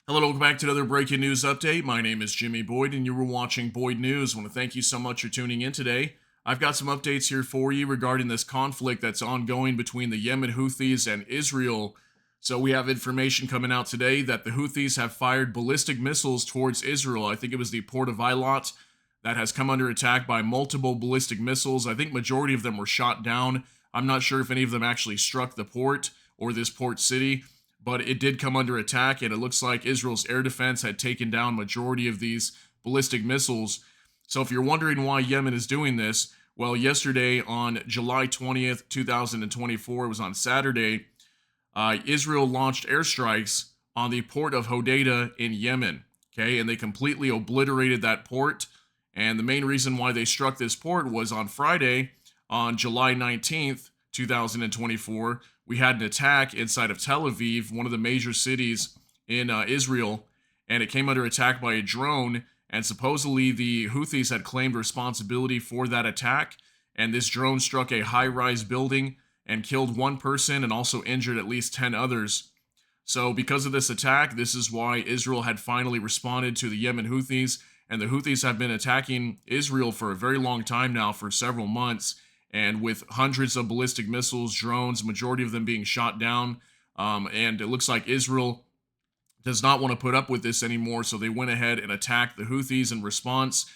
Hello, welcome back to another breaking news update. My name is Jimmy Boyd, and you were watching Boyd News. I want to thank you so much for tuning in today. I've got some updates here for you regarding this conflict that's ongoing between the Yemen Houthis and Israel. So, we have information coming out today that the Houthis have fired ballistic missiles towards Israel. I think it was the port of Eilat that has come under attack by multiple ballistic missiles. I think majority of them were shot down. I'm not sure if any of them actually struck the port or this port city, but it did come under attack, and it looks like Israel's air defense had taken down majority of these ballistic missiles. So if you're wondering why Yemen is doing this, well, yesterday on July 20th, 2024, it was on Saturday, Israel launched airstrikes on the port of Hodeidah in Yemen, okay, and they completely obliterated that port. And the main reason why they struck this port was on Friday, on July 19th, 2024, we had an attack inside of Tel Aviv, one of the major cities in Israel, and it came under attack by a drone. And supposedly the Houthis had claimed responsibility for that attack. And this drone struck a high rise building and killed one person and also injured at least 10 others. So, because of this attack, this is why Israel had finally responded to the Yemen Houthis. And the Houthis have been attacking Israel for a very long time now, for several months, and with hundreds of ballistic missiles, drones, majority of them being shot down. And it looks like Israel does not want to put up with this anymore, so they went ahead and attacked the Houthis in response,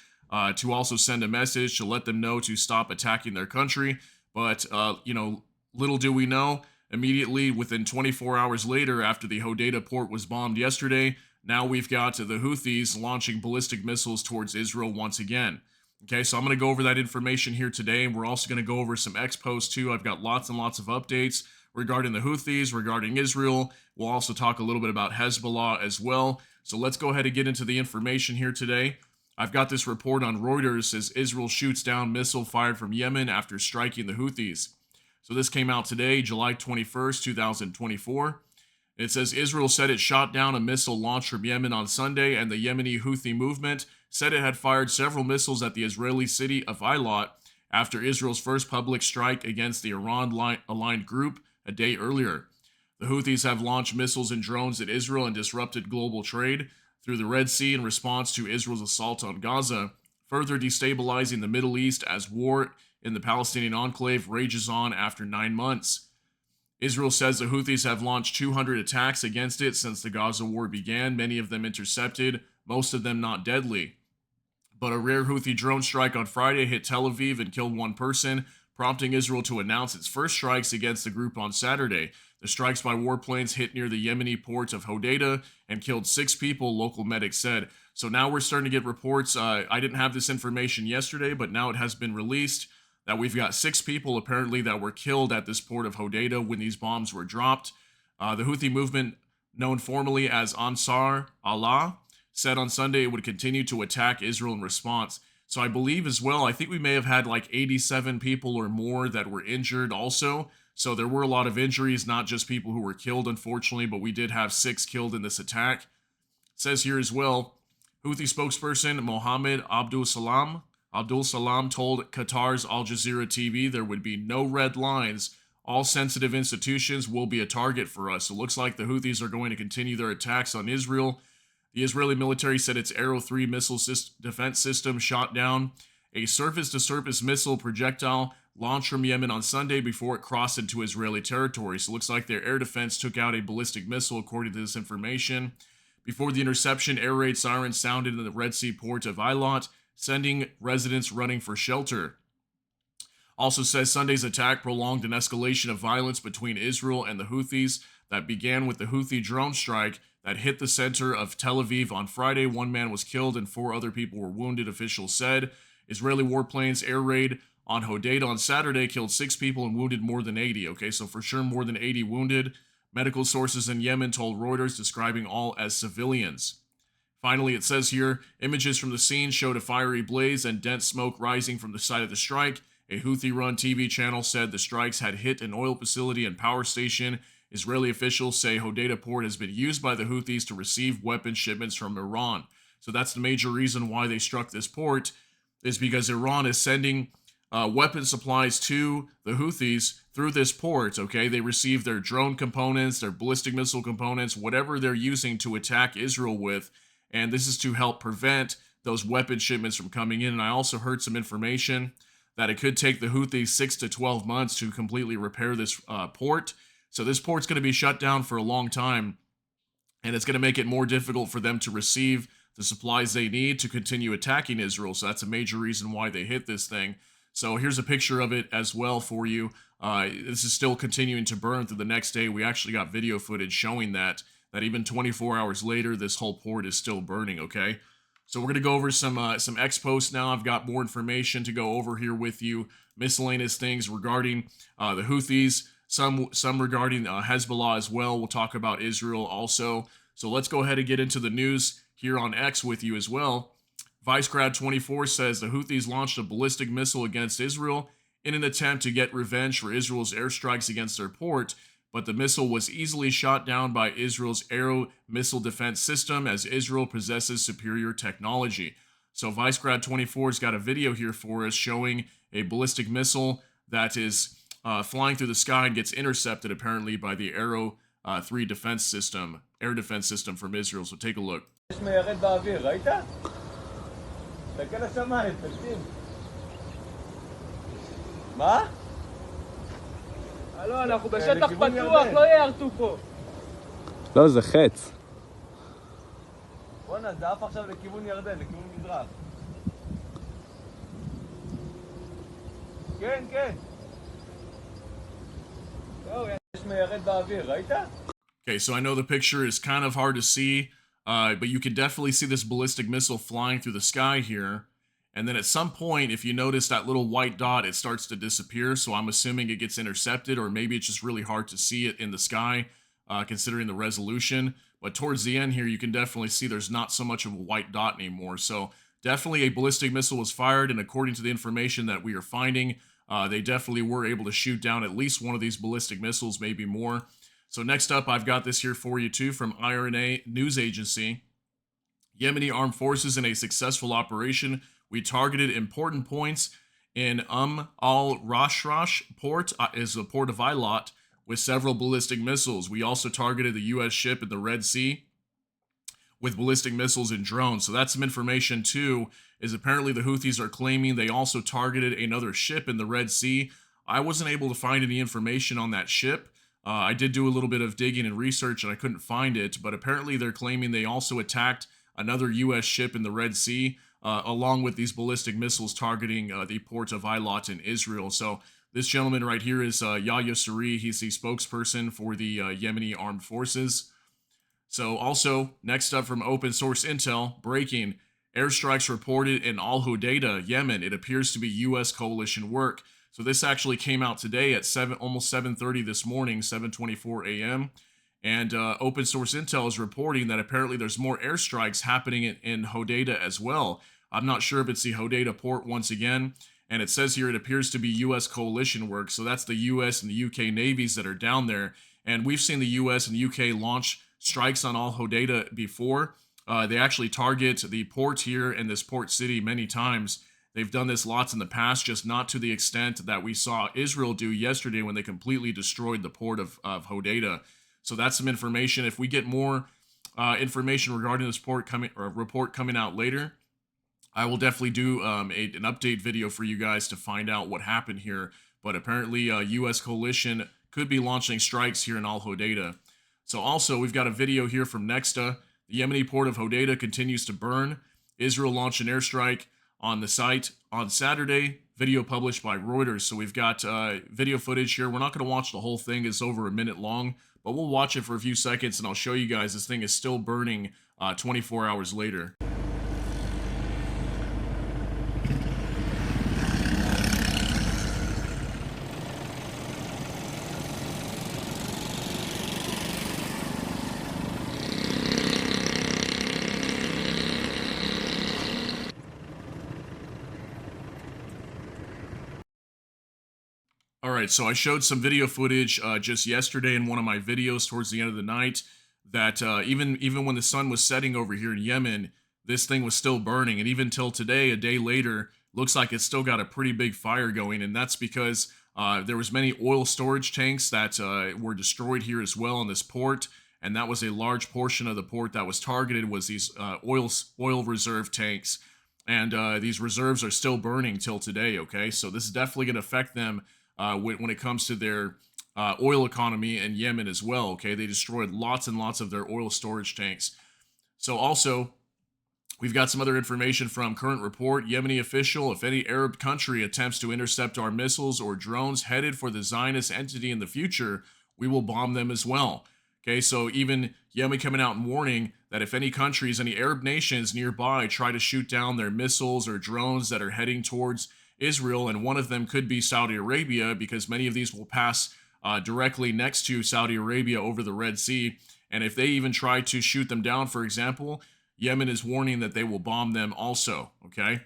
to also send a message to let them know to stop attacking their country. But, little do we know, immediately within 24 hours later, after the Hodeidah port was bombed yesterday, now we've got the Houthis launching ballistic missiles towards Israel once again. Okay, so I'm going to go over that information here today, and we're also going to go over some expos too. I've got lots and lots of updates regarding the Houthis, regarding Israel. We'll also talk a little bit about Hezbollah as well. So let's go ahead and get into the information here today. I've got this report on Reuters, says Israel shoots down missile fired from Yemen after striking the Houthis. So this came out today, July 21st, 2024. It says Israel said it shot down a missile launched from Yemen on Sunday, and the Yemeni Houthi movement said it had fired several missiles at the Israeli city of Eilat after Israel's first public strike against the Iran-aligned group a day earlier. The Houthis have launched missiles and drones at Israel and disrupted global trade through the Red Sea in response to Israel's assault on Gaza, further destabilizing the Middle East as war in the Palestinian enclave rages on after 9 months. Israel says the Houthis have launched 200 attacks against it since the Gaza war began, many of them intercepted, most of them not deadly. But a rare Houthi drone strike on Friday hit Tel Aviv and killed one person, prompting Israel to announce its first strikes against the group on Saturday. The strikes by warplanes hit near the Yemeni port of Hodeidah and killed 6 people, local medics said. So now we're starting to get reports. I didn't have this information yesterday, but now it has been released that we've got 6 people apparently that were killed at this port of Hodeidah when these bombs were dropped. The Houthi movement, known formally as Ansar Allah, said on Sunday it would continue to attack Israel in response. So I believe as well, I think we may have had like 87 people or more that were injured also. So there were a lot of injuries, not just people who were killed, unfortunately, but we did have 6 killed in this attack. It says here as well, Houthi spokesperson Mohammed Abdul Salam told Qatar's Al Jazeera TV there would be no red lines. All sensitive institutions will be a target for us. It looks like the Houthis are going to continue their attacks on Israel. The Israeli military said its Arrow 3 missile defense system shot down a surface-to-surface missile projectile launched from Yemen on Sunday before it crossed into Israeli territory. So it looks like their air defense took out a ballistic missile, according to this information. Before the interception, air raid sirens sounded in the Red Sea port of Eilat, sending residents running for shelter. Also says Sunday's attack prolonged an escalation of violence between Israel and the Houthis that began with the Houthi drone strike that hit the center of Tel Aviv on Friday. 1 man was killed and 4 other people were wounded, officials said. Israeli warplanes air raid on Hodeidah on Saturday killed 6 people and wounded more than 80. Okay, so for sure more than 80 wounded. Medical sources in Yemen told Reuters, describing all as civilians. Finally, it says here, images from the scene showed a fiery blaze and dense smoke rising from the site of the strike. A Houthi-run TV channel said the strikes had hit an oil facility and power station. Israeli officials say Hodeidah port has been used by the Houthis to receive weapon shipments from Iran. So that's the major reason why they struck this port, is because Iran is sending weapon supplies to the Houthis through this port. Okay, they receive their drone components, their ballistic missile components, whatever they're using to attack Israel with, and this is to help prevent those weapon shipments from coming in. And I also heard some information that it could take the Houthis 6 to 12 months to completely repair this port. So this port's going to be shut down for a long time, and it's going to make it more difficult for them to receive the supplies they need to continue attacking Israel. So that's a major reason why they hit this thing. So here's a picture of it as well for you. This is still continuing to burn through the next day. We actually got video footage showing that even 24 hours later, this whole port is still burning, okay? So we're going to go over some X-Posts now. I've got more information to go over here with you. Miscellaneous things regarding the Houthis, some regarding Hezbollah as well. We'll talk about Israel also. So let's go ahead and get into the news here on X with you as well. Vicecrowd24 says the Houthis launched a ballistic missile against Israel in an attempt to get revenge for Israel's airstrikes against their port, but the missile was easily shot down by Israel's Arrow missile defense system, as Israel possesses superior technology. So Vicecrowd24's got a video here for us showing a ballistic missile that is flying through the sky and gets intercepted apparently by the Arrow 3 defense system, air defense system from Israel. So take a look. תסתכל לשמיים, תקשיב. מה? לא, אנחנו בשטח פתוח, לא יערטו פה. לא, זה חץ. בוא'נה, זה עף עכשיו לכיוון ירדן, לכיוון מזרח. כן, כן. זהו, יש מיירט באוויר, ראית? Okay, so I know the picture is kind of hard to see, but you can definitely see this ballistic missile flying through the sky here. And then at some point, if you notice that little white dot, it starts to disappear. So I'm assuming it gets intercepted, or maybe it's just really hard to see it in the sky, considering the resolution. But towards the end here, you can definitely see there's not so much of a white dot anymore. So definitely a ballistic missile was fired. And according to the information that we are finding, they definitely were able to shoot down at least one of these ballistic missiles, maybe more. So next up, I've got this here for you too from IRNA News Agency. Yemeni armed forces in a successful operation. We targeted important points in al-Rashrash port, is the port of Eilat, with several ballistic missiles. We also targeted the U.S. ship in the Red Sea with ballistic missiles and drones. So that's some information too, is apparently the Houthis are claiming they also targeted another ship in the Red Sea. I wasn't able to find any information on that ship. I did do a little bit of digging and research and I couldn't find it, but apparently they're claiming they also attacked another U.S. ship in the Red Sea, along with these ballistic missiles targeting the port of Eilat in Israel. So this gentleman right here is Yahya Saree. He's the spokesperson for the Yemeni armed forces. So also, next up from open source intel, breaking, airstrikes reported in Al-Hodeidah, Yemen. It appears to be U.S. coalition work. So this actually came out today at almost 7:30 this morning, 7:24 a.m. And open source intel is reporting that apparently there's more airstrikes happening in Hodeidah as well. I'm not sure if it's the Hodeidah port once again. And it says here it appears to be U.S. coalition work. So that's the U.S. and the U.K. navies that are down there. And we've seen the U.S. and U.K. launch strikes on Al-Hodeidah before. They actually target the port here in this port city many times. They've done this lots in the past, just not to the extent that we saw Israel do yesterday when they completely destroyed the port of Hodeidah. So that's some information. If we get more information regarding this report coming out later, I will definitely do an update video for you guys to find out what happened here. But apparently, U.S. coalition could be launching strikes here in Al-Hodeidah. So also, we've got a video here from Nexta. The Yemeni port of Hodeidah continues to burn. Israel launched an airstrike on the site on Saturday. Video published by Reuters. So we've got video footage here. We're not going to watch the whole thing. It's over a minute long. But we'll watch it for a few seconds, and I'll show you guys this thing is still burning 24 hours later. Alright, so I showed some video footage just yesterday in one of my videos towards the end of the night that even when the sun was setting over here in Yemen, this thing was still burning. And even till today, a day later, looks like it's still got a pretty big fire going, and that's because there was many oil storage tanks that were destroyed here as well in this port, and that was a large portion of the port that was targeted, was these oil reserve tanks, and these reserves are still burning till today. Okay, so this is definitely going to affect them when it comes to their oil economy in Yemen as well. Okay, they destroyed lots and lots of their oil storage tanks. So also, we've got some other information from current report. Yemeni official: if any Arab country attempts to intercept our missiles or drones headed for the Zionist entity in the future, we will bomb them as well. Okay, so even Yemen coming out and warning that if any countries, any Arab nations nearby try to shoot down their missiles or drones that are heading towards Israel, and one of them could be Saudi Arabia, because many of these will pass directly next to Saudi Arabia over the Red Sea, and if they even try to shoot them down, for example, Yemen is warning that they will bomb them also. Okay,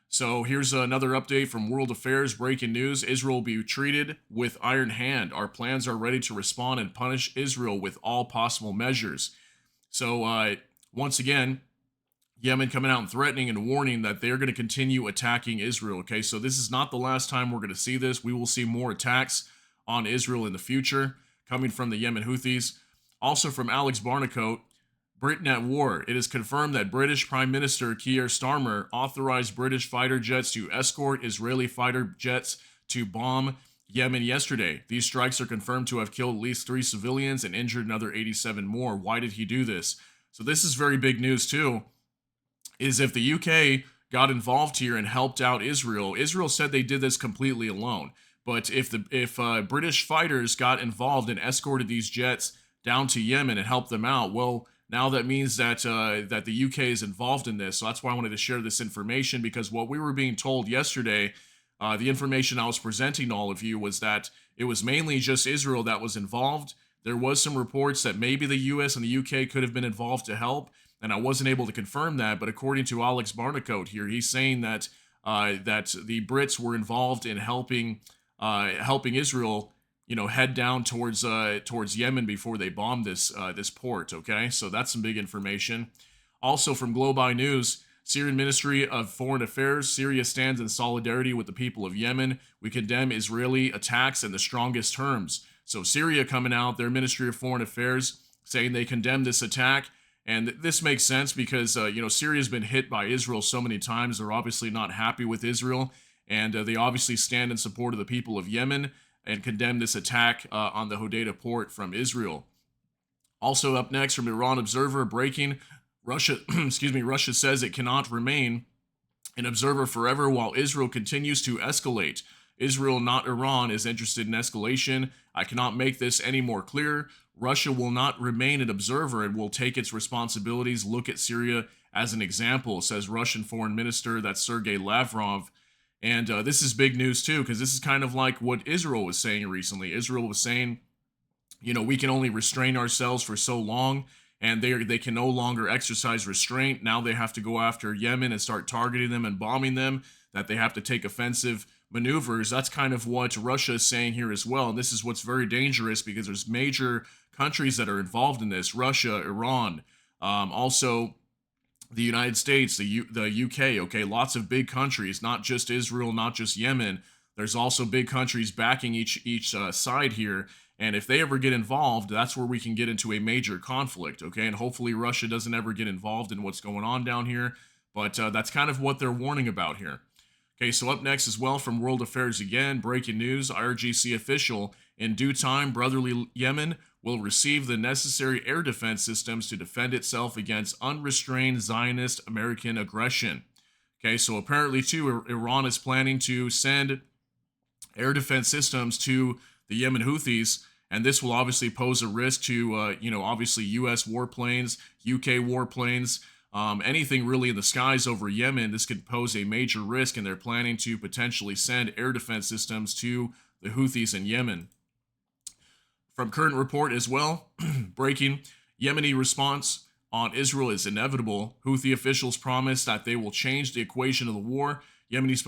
so here's another update from World Affairs. Breaking news: Israel will be treated with iron hand. Our plans are ready to respond and punish Israel with all possible measures. So once again, Yemen coming out and threatening and warning that they're going to continue attacking Israel. Okay, so this is not the last time we're going to see this. We will see more attacks on Israel in the future coming from the Yemen Houthis. Also from Alex Barnacote: Britain at war. It is confirmed that British Prime Minister Keir Starmer authorized British fighter jets to escort Israeli fighter jets to bomb Yemen yesterday. These strikes are confirmed to have killed at least 3 civilians and injured another 87 more. Why did he do this? So this is very big news too, is if the UK got involved here and helped out Israel. Israel said they did this completely alone. But if British fighters got involved and escorted these jets down to Yemen and helped them out, well, now that means that that the UK is involved in this. So that's why I wanted to share this information, because what we were being told yesterday, the information I was presenting to all of you, was that it was mainly just Israel that was involved. There was some reports that maybe the US and the UK could have been involved to help, and I wasn't able to confirm that. But according to Alex Barnacote here, he's saying that that the Brits were involved in helping Israel, head down towards Yemen before they bombed this port. Okay, so that's some big information. Also from Globi News: Syrian Ministry of Foreign Affairs: Syria stands in solidarity with the people of Yemen. We condemn Israeli attacks in the strongest terms. So Syria coming out, their Ministry of Foreign Affairs, saying they condemn this attack. And this makes sense because, Syria's been hit by Israel so many times. They're obviously not happy with Israel. And they obviously stand in support of the people of Yemen and condemn this attack on the Hodeidah port from Israel. Also up next from Iran Observer: breaking: Russia, Russia says it cannot remain an observer forever while Israel continues to escalate. Israel, not Iran, is interested in escalation. I cannot make this any more clear. Russia will not remain an observer and will take its responsibilities. Look at Syria as an example, says Russian Foreign Minister, that's Sergei Lavrov. And this is big news too, because this is kind of like what Israel was saying recently. Israel was saying, we can only restrain ourselves for so long, and they can no longer exercise restraint. Now they have to go after Yemen and start targeting them and bombing them, that they have to take offensive maneuvers. That's kind of what Russia is saying here as well. And this is what's very dangerous, because there's major countries that are involved in this: Russia, Iran, also the United States, the UK. Okay, lots of big countries, not just Israel, not just Yemen. There's also big countries backing each side here. And if they ever get involved, that's where we can get into a major conflict. Okay, and hopefully Russia doesn't ever get involved in what's going on down here. But that's kind of what they're warning about here. Okay, so up next as well from World Affairs again, breaking news: IRGC official: in due time, brotherly Yemen will receive the necessary air defense systems to defend itself against unrestrained Zionist American aggression. Okay, so apparently too, Iran is planning to send air defense systems to the Yemen Houthis, and this will obviously pose a risk to, obviously U.S. warplanes, UK warplanes, anything really in the skies over Yemen. This could pose a major risk, and they're planning to potentially send air defense systems to the Houthis in Yemen. From current report as well, breaking: Yemeni response on Israel is inevitable. Houthi officials promise that they will change the equation of the war. Yemeni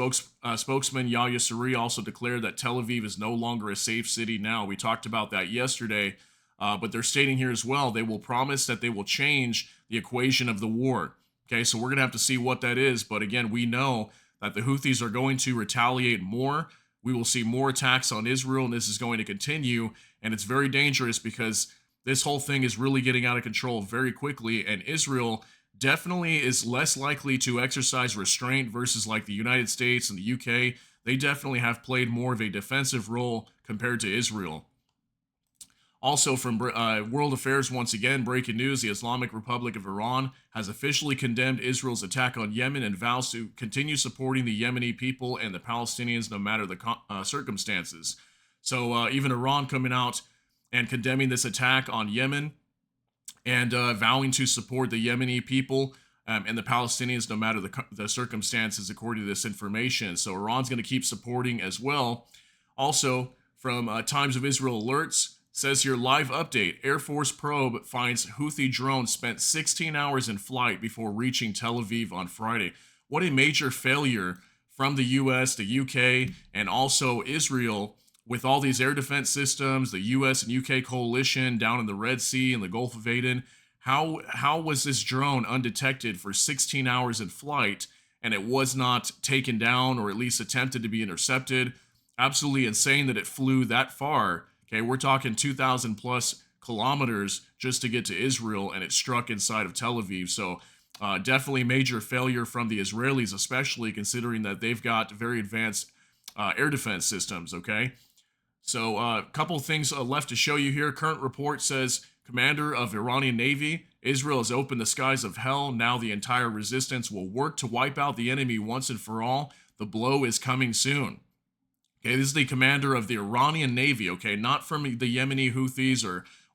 spokesman Yahya Saree also declared that Tel Aviv is no longer a safe city now. We talked about that yesterday, but they're stating here as well, they will promise that they will change the equation of the war. Okay, so we're going to have to see what that is. But again, we know that the Houthis are going to retaliate more. We will see more attacks on Israel, and this is going to continue. And it's very dangerous because this whole thing is really getting out of control very quickly, and Israel definitely is less likely to exercise restraint versus like the United States and the UK. They definitely have played more of a defensive role compared to Israel. Also from World Affairs, once again, breaking news, the Islamic Republic of Iran has officially condemned Israel's attack on Yemen and vows to continue supporting the Yemeni people and the Palestinians no matter the circumstances. So even Iran coming out and condemning this attack on Yemen and vowing to support the Yemeni people and the Palestinians no matter the circumstances, according to this information. So Iran's going to keep supporting as well. Also, from Times of Israel Alerts, says here, live update, Air Force probe finds Houthi drone spent 16 hours in flight before reaching Tel Aviv on Friday. What a major failure from the US, the UK, and also Israel with all these air defense systems, the US and UK coalition down in the Red Sea and the Gulf of Aden. How was this drone undetected for 16 hours in flight and it was not taken down or at least attempted to be intercepted? Absolutely insane that it flew that far. Okay, we're talking 2,000 plus kilometers just to get to Israel, and it struck inside of Tel Aviv. So definitely major failure from the Israelis, especially considering that they've got very advanced air defense systems, okay? So a couple of things left to show you here. Current report says, commander of Iranian Navy, Israel has opened the skies of hell. Now the entire resistance will work to wipe out the enemy once and for all. The blow is coming soon. Okay, this is the commander of the Iranian Navy, okay, not from the Yemeni Houthis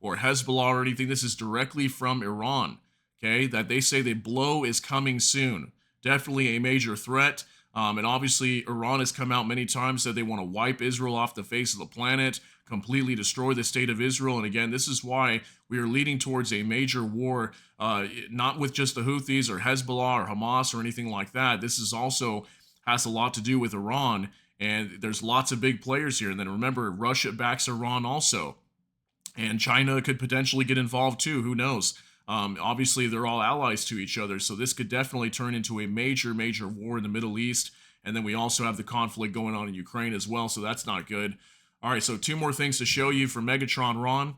or Hezbollah or anything. This is directly from Iran, okay, that they say the blow is coming soon. Definitely a major threat. And obviously, Iran has come out many times, said they want to wipe Israel off the face of the planet, completely destroy the state of Israel. And again, this is why we are leading towards a major war, not with just the Houthis or Hezbollah or Hamas or anything like that. This is also has a lot to do with Iran. And there's lots of big players here. And then remember, Russia backs Iran also. And China could potentially get involved too. Who knows? Obviously, they're all allies to each other. So this could definitely turn into a major, major war in the Middle East. And then we also have the conflict going on in Ukraine as well. So that's not good. All right, so two more things to show you from Megatron Ron.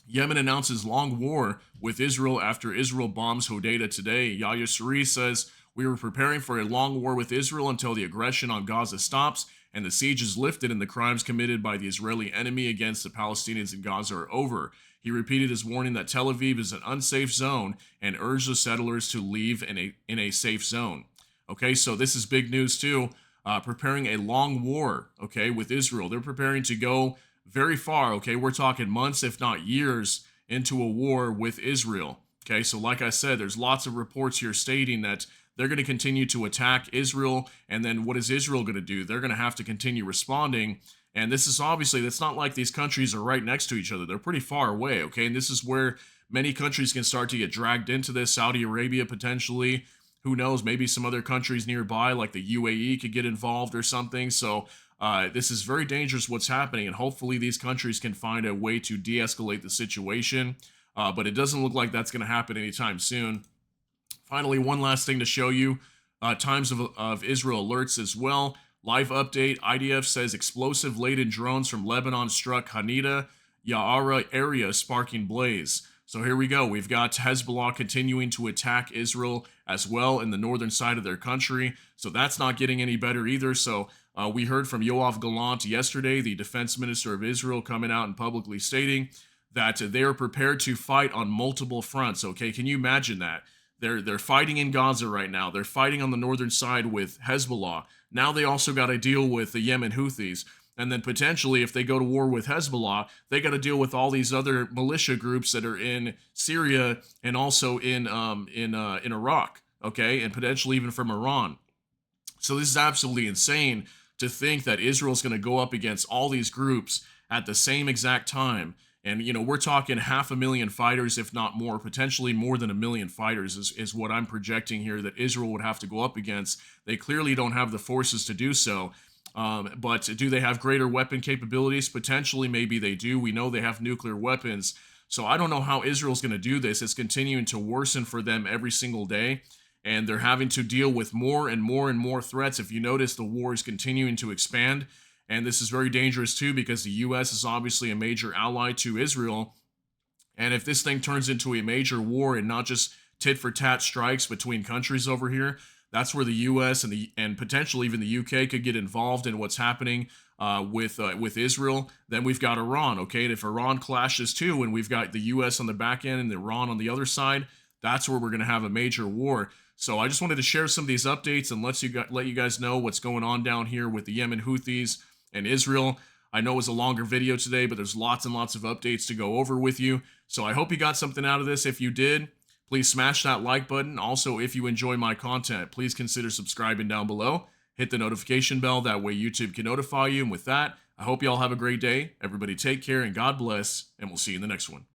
Yemen announces long war with Israel after Israel bombs Hodeidah today. Yahya Sari says, we were preparing for a long war with Israel until the aggression on Gaza stops and the siege is lifted and the crimes committed by the Israeli enemy against the Palestinians in Gaza are over. He repeated his warning that Tel Aviv is an unsafe zone and urged the settlers to leave in a safe zone. Okay, so this is big news too. Preparing a long war, okay, with Israel. They're preparing to go very far, okay? We're talking months, if not years, into a war with Israel. Okay, so like I said, there's lots of reports here stating that they're going to continue to attack Israel, and then what is Israel going to do? They're going to have to continue responding, and this is obviously, it's not like these countries are right next to each other. They're pretty far away, okay? And this is where many countries can start to get dragged into this. Saudi Arabia, potentially. Who knows? Maybe some other countries nearby, like the UAE, could get involved or something. So this is very dangerous what's happening, and hopefully these countries can find a way to de-escalate the situation. But it doesn't look like that's going to happen anytime soon. Finally, one last thing to show you. Times of Israel alerts as well. Live update. IDF says explosive-laden drones from Lebanon struck Hodeidah, Ya'ara area, sparking blaze. So here we go. We've got Hezbollah continuing to attack Israel as well in the northern side of their country. So that's not getting any better either. So we heard from Yoav Gallant yesterday, the defense minister of Israel, coming out and publicly stating that they are prepared to fight on multiple fronts. Okay, can you imagine that? They're fighting in Gaza right now. They're fighting on the northern side with Hezbollah. Now they also got to deal with the Yemen Houthis. And then potentially, if they go to war with Hezbollah, they got to deal with all these other militia groups that are in Syria and also in Iraq, okay, and potentially even from Iran. So this is absolutely insane to think that Israel's going to go up against all these groups at the same exact time. And, you know, we're talking 500,000 fighters, if not more, potentially more than 1 million fighters is what I'm projecting here that Israel would have to go up against. They clearly don't have the forces to do so. But do they have greater weapon capabilities? Potentially, maybe they do. We know they have nuclear weapons. So I don't know how Israel's going to do this. It's continuing to worsen for them every single day. and they're having to deal with more and more and more threats. If you notice, the war is continuing to expand, and this is very dangerous too because the U.S. is obviously a major ally to Israel. And if this thing turns into a major war and not just tit-for-tat strikes between countries over here, that's where the U.S. and potentially even the U.K. could get involved in what's happening with Israel. Then we've got Iran, okay? And if Iran clashes too, and we've got the U.S. on the back end and Iran on the other side, that's where we're going to have a major war. So I just wanted to share some of these updates and let you guys know what's going on down here with the Yemen Houthis and Israel. I know it was a longer video today, but there's lots and lots of updates to go over with you. So I hope you got something out of this. If you did, please smash that like button. Also, if you enjoy my content, please consider subscribing down below. Hit the notification bell. That way YouTube can notify you. And with that, I hope you all have a great day. Everybody take care and God bless. And we'll see you in the next one.